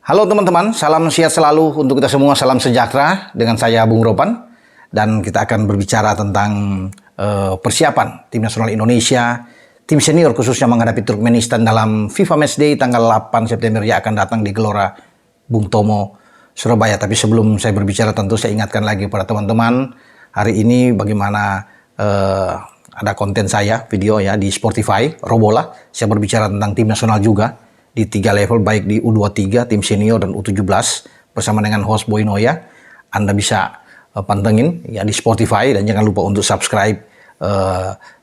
Halo teman-teman, salam sehat selalu untuk kita semua, salam sejahtera dengan saya Bung Ropan. Dan kita akan berbicara tentang persiapan tim nasional Indonesia, tim senior khususnya menghadapi Turkmenistan dalam FIFA Matchday tanggal 8 September yang akan datang di Gelora Bung Tomo, Surabaya. Tapi sebelum saya berbicara tentu saya ingatkan lagi pada teman-teman, hari ini bagaimana ada konten saya, video ya di Spotify, Robola. Saya berbicara tentang tim nasional juga di 3 level, baik di U23, tim senior dan U17 bersama dengan host Boy Noya. Anda bisa pantengin ya di Spotify dan jangan lupa untuk subscribe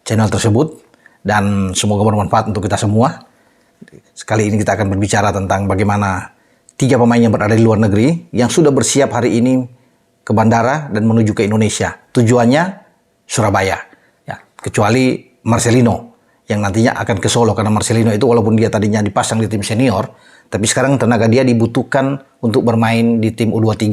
channel tersebut dan semoga bermanfaat untuk kita semua. Sekali ini kita akan berbicara tentang bagaimana 3 pemain yang berada di luar negeri yang sudah bersiap hari ini ke bandara dan menuju ke Indonesia. Tujuannya Surabaya ya, kecuali Marcelino yang nantinya akan ke Solo, karena Marcelino itu walaupun dia tadinya dipasang di tim senior, tapi sekarang tenaga dia dibutuhkan untuk bermain di tim U23.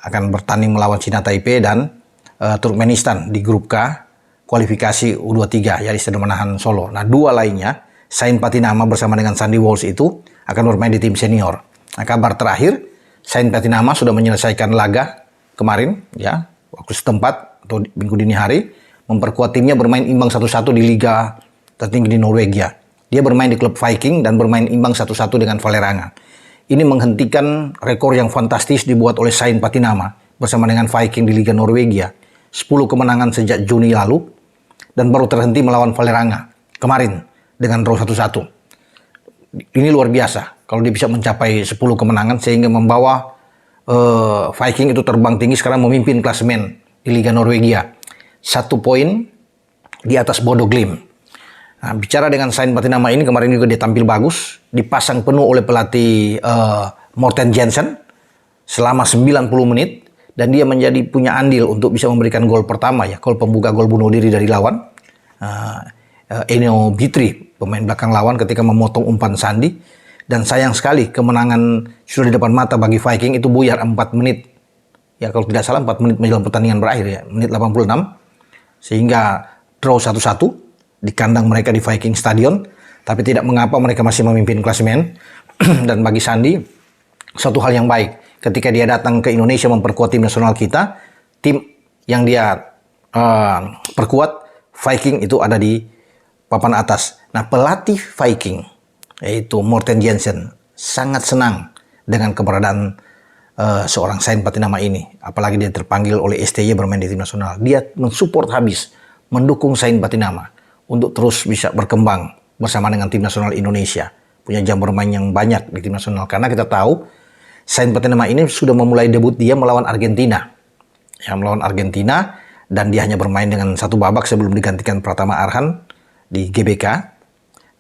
Akan bertanding melawan Cina Taipei dan Turkmenistan di grup K kualifikasi U23 ya di Stadion Manahan Solo. Nah, 2 lainnya, Sain Patinama bersama dengan Sandy Walsh itu akan bermain di tim senior. Nah, kabar terakhir, Sain Patinama sudah menyelesaikan laga kemarin ya, waktu setempat atau minggu dini hari, memperkuat timnya bermain imbang 1-1 di Liga tertinggi di Norwegia. Dia bermain di klub Viking dan bermain imbang 1-1 dengan Vålerenga. Ini menghentikan rekor yang fantastis dibuat oleh Sain Patinama bersama dengan Viking di Liga Norwegia. 10 kemenangan sejak Juni lalu dan baru terhenti melawan Vålerenga kemarin dengan draw 1-1. Ini luar biasa kalau dia bisa mencapai 10 kemenangan sehingga membawa Viking itu terbang tinggi, sekarang memimpin klasemen di Liga Norwegia. 1 poin di atas Bodo Glimt. Nah, bicara dengan Sain Patinama ini, kemarin juga dia tampil bagus, dipasang penuh oleh pelatih Morten Jensen selama 90 menit dan dia menjadi punya andil untuk bisa memberikan gol pertama ya, gol pembuka, gol bunuh diri dari lawan. Eno Bitri, pemain belakang lawan, ketika memotong umpan Sandi, dan sayang sekali kemenangan sudah di depan mata bagi Viking itu buyar 4 menit. Ya kalau tidak salah 4 menit menjelang pertandingan berakhir ya, menit 86, sehingga draw 1-1 di kandang mereka di Viking Stadion. Tapi tidak mengapa, mereka masih memimpin klasemen. Dan bagi Sandi, satu hal yang baik ketika dia datang ke Indonesia memperkuat tim nasional kita, tim yang dia perkuat Viking itu ada di papan atas. Nah, pelatih Viking yaitu Morten Jensen sangat senang dengan keberadaan seorang Sain Patinama ini, apalagi dia terpanggil oleh STY bermain di tim nasional. Dia mensupport habis, mendukung Sain Patinama untuk terus bisa berkembang bersama dengan tim nasional Indonesia, punya jam bermain yang banyak di tim nasional. Karena kita tahu Sain Patinama ini sudah memulai debut dia melawan Argentina, ya, melawan Argentina, dan dia hanya bermain dengan 1 babak sebelum digantikan Pratama Arhan di GBK.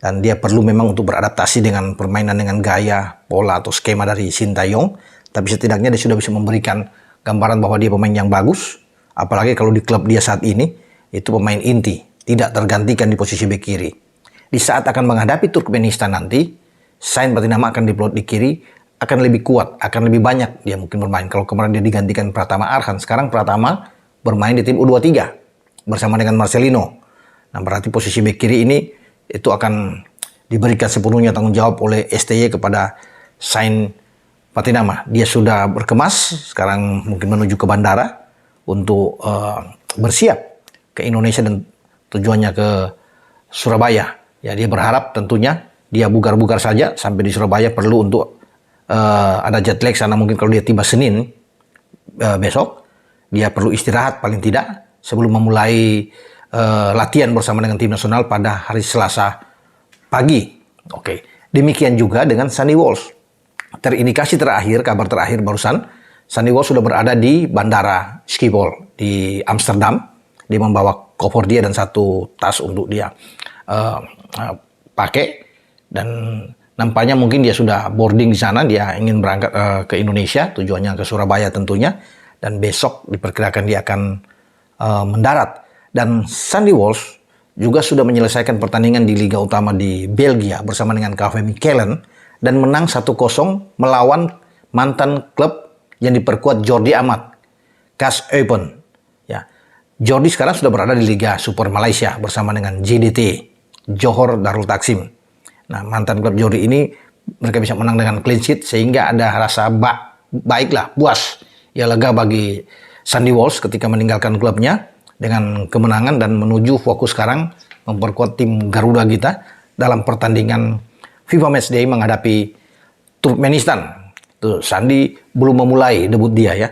Dan dia perlu memang untuk beradaptasi dengan permainan dengan gaya, pola atau skema dari Sintayong. Tapi setidaknya dia sudah bisa memberikan gambaran bahwa dia pemain yang bagus, apalagi kalau di klub dia saat ini itu pemain inti, tidak tergantikan di posisi bek kiri. Di saat akan menghadapi Turkmenistan nanti, Sain Patinama akan diplot di kiri, akan lebih kuat, akan lebih banyak dia mungkin bermain. Kalau kemarin dia digantikan Pratama Arhan, sekarang Pratama bermain di tim U23 bersama dengan Marcelino. Nah, berarti posisi bek kiri ini itu akan diberikan sepenuhnya tanggung jawab oleh STY kepada Sain Patinama. Dia sudah berkemas, sekarang mungkin menuju ke bandara untuk bersiap ke Indonesia dan tujuannya ke Surabaya. Ya, dia berharap tentunya dia bugar-bugar saja sampai di Surabaya, perlu untuk ada jet lag sana. Mungkin kalau dia tiba Senin besok, dia perlu istirahat paling tidak sebelum memulai latihan bersama dengan tim nasional pada hari Selasa pagi. Oke, demikian juga dengan Sandy Walsh. Terindikasi terakhir, kabar terakhir barusan, Sandy Walsh sudah berada di bandara Schiphol di Amsterdam. Dia membawa koper dia dan 1 tas untuk dia pakai, dan nampaknya mungkin dia sudah boarding di sana. Dia ingin berangkat ke Indonesia, tujuannya ke Surabaya tentunya, dan besok diperkirakan dia akan mendarat. Dan Sandy Walsh juga sudah menyelesaikan pertandingan di Liga Utama di Belgia bersama dengan KV Mechelen dan menang 1-0 melawan mantan klub yang diperkuat Jordi Amat, KAS Eupen. Jordi sekarang sudah berada di Liga Super Malaysia bersama dengan JDT, Johor Darul Taksim. Nah, mantan klub Jordi ini mereka bisa menang dengan clean sheet sehingga ada rasa baiklah, puas, ya lega bagi Sandy Walsh ketika meninggalkan klubnya dengan kemenangan dan menuju fokus sekarang memperkuat tim Garuda kita dalam pertandingan FIFA Matchday menghadapi Turkmenistan. Tuh, Sandy belum memulai debut dia ya.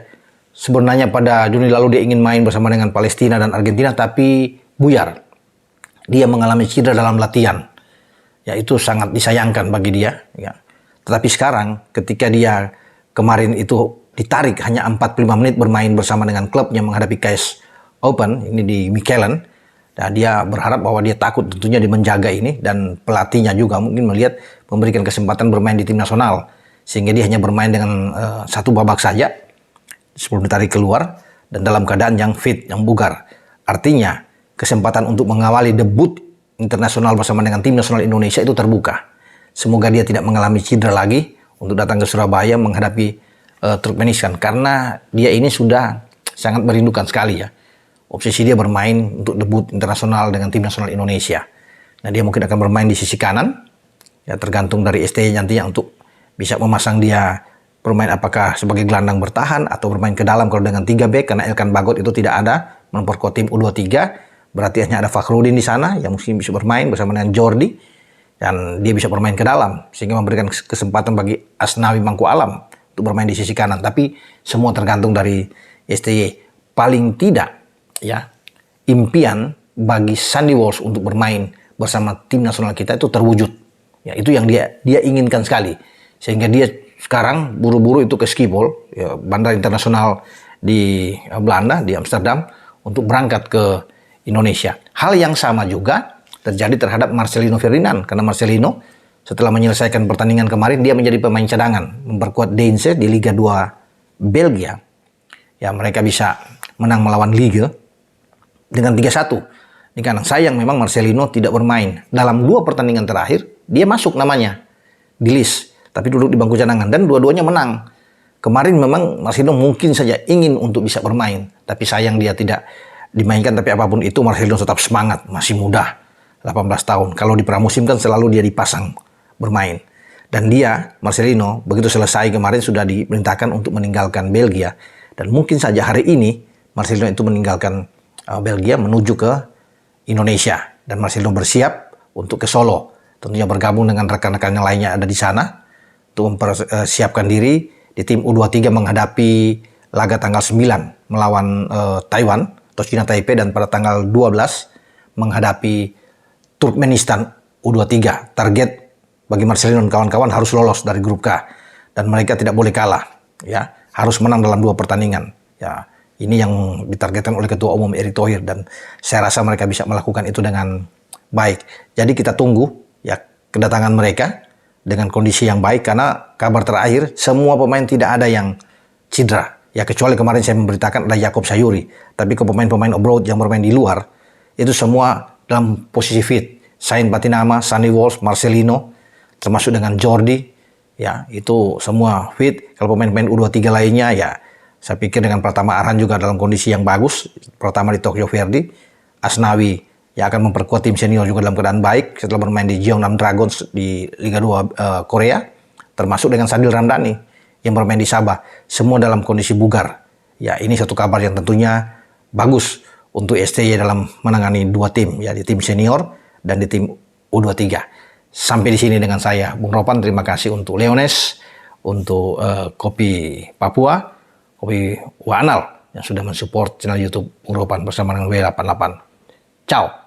Sebenarnya pada Juni lalu dia ingin main bersama dengan Palestina dan Argentina tapi buyar. Dia mengalami cedera dalam latihan. Ya itu sangat disayangkan bagi dia. Ya. Tetapi sekarang ketika dia kemarin itu ditarik hanya 45 menit bermain bersama dengan klubnya menghadapi KS Open ini di Mikelen. Dan dia berharap bahwa dia takut tentunya dia menjaga ini dan pelatihnya juga mungkin melihat memberikan kesempatan bermain di tim nasional. Sehingga dia hanya bermain dengan satu babak saja sebelum ditarik keluar dan dalam keadaan yang fit, yang bugar. Artinya kesempatan untuk mengawali debut internasional bersama dengan tim nasional Indonesia itu terbuka. Semoga dia tidak mengalami cedera lagi untuk datang ke Surabaya menghadapi Turkmenistan karena dia ini sudah sangat merindukan sekali ya. Obsesi dia bermain untuk debut internasional dengan tim nasional Indonesia. Nah, dia mungkin akan bermain di sisi kanan. Ya tergantung dari STY nantinya untuk bisa memasang dia bermain apakah sebagai gelandang bertahan atau bermain ke dalam kalau dengan 3 back karena Elkan Bagot itu tidak ada memperkuat tim U23. Berarti hanya ada Fakhrudin di sana yang mungkin bisa bermain bersama dengan Jordi dan dia bisa bermain ke dalam sehingga memberikan kesempatan bagi Asnawi Mangku Alam untuk bermain di sisi kanan. Tapi semua tergantung dari STY. Paling tidak ya impian bagi Sandy Walsh untuk bermain bersama tim nasional kita itu terwujud. Ya itu yang dia inginkan sekali sehingga dia sekarang buru-buru itu ke Schiphol ya, bandara internasional di Belanda di Amsterdam untuk berangkat ke Indonesia. Hal yang sama juga terjadi terhadap Marcelino Ferdinand karena Marcelino setelah menyelesaikan pertandingan kemarin dia menjadi pemain cadangan memperkuat Deinze di Liga 2 Belgia. Ya mereka bisa menang melawan Liga dengan 3-1. Ini karena sayang memang Marcelino tidak bermain. Dalam 2 pertandingan terakhir dia masuk namanya di list tapi duduk di bangku cadangan dan dua-duanya menang. Kemarin memang Marcelino mungkin saja ingin untuk bisa bermain tapi sayang dia tidak dimainkan, tapi apapun itu Marcelino tetap semangat, masih muda, 18 tahun. Kalau di pramusim kan selalu dia dipasang bermain. Dan dia, Marcelino, begitu selesai kemarin sudah diperintahkan untuk meninggalkan Belgia. Dan mungkin saja hari ini Marcelino itu meninggalkan Belgia menuju ke Indonesia. Dan Marcelino bersiap untuk ke Solo. Tentunya bergabung dengan rekan-rekan yang lainnya ada di sana untuk mempersiapkan diri di tim U23 menghadapi laga tanggal 9 melawan Taiwan atau China Taipei dan pada tanggal 12 menghadapi Turkmenistan U23. Target bagi Marcelino dan kawan-kawan harus lolos dari grup K dan mereka tidak boleh kalah ya, harus menang dalam 2 pertandingan. Ya, ini yang ditargetkan oleh Ketua Umum Erick Thohir dan saya rasa mereka bisa melakukan itu dengan baik. Jadi kita tunggu ya kedatangan mereka dengan kondisi yang baik karena kabar terakhir semua pemain tidak ada yang cedera. Ya kecuali kemarin saya memberitakan ada Yakob Sayuri. Tapi ke pemain-pemain abroad yang bermain di luar, itu semua dalam posisi fit. Sain Batinama, Sandy Walsh, Marcelino, termasuk dengan Jordi. Ya itu semua fit. Kalau pemain-pemain U23 lainnya ya saya pikir dengan Pratama Arhan juga dalam kondisi yang bagus. Pertama di Tokyo Verde. Asnawi yang akan memperkuat tim senior juga dalam keadaan baik setelah bermain di Jeonnam Dragons di Liga 2 Korea. Termasuk dengan Sadil Ramdhani yang bermain di Sabah, semua dalam kondisi bugar. Ya, ini satu kabar yang tentunya bagus untuk STY dalam menangani 2 tim, ya di tim senior dan di tim U23. Sampai di sini dengan saya, Bung Ropan. Terima kasih untuk Leones, untuk Kopi Papua, Kopi Wanal yang sudah mensupport channel YouTube Bung Ropan bersama dengan W88. Ciao.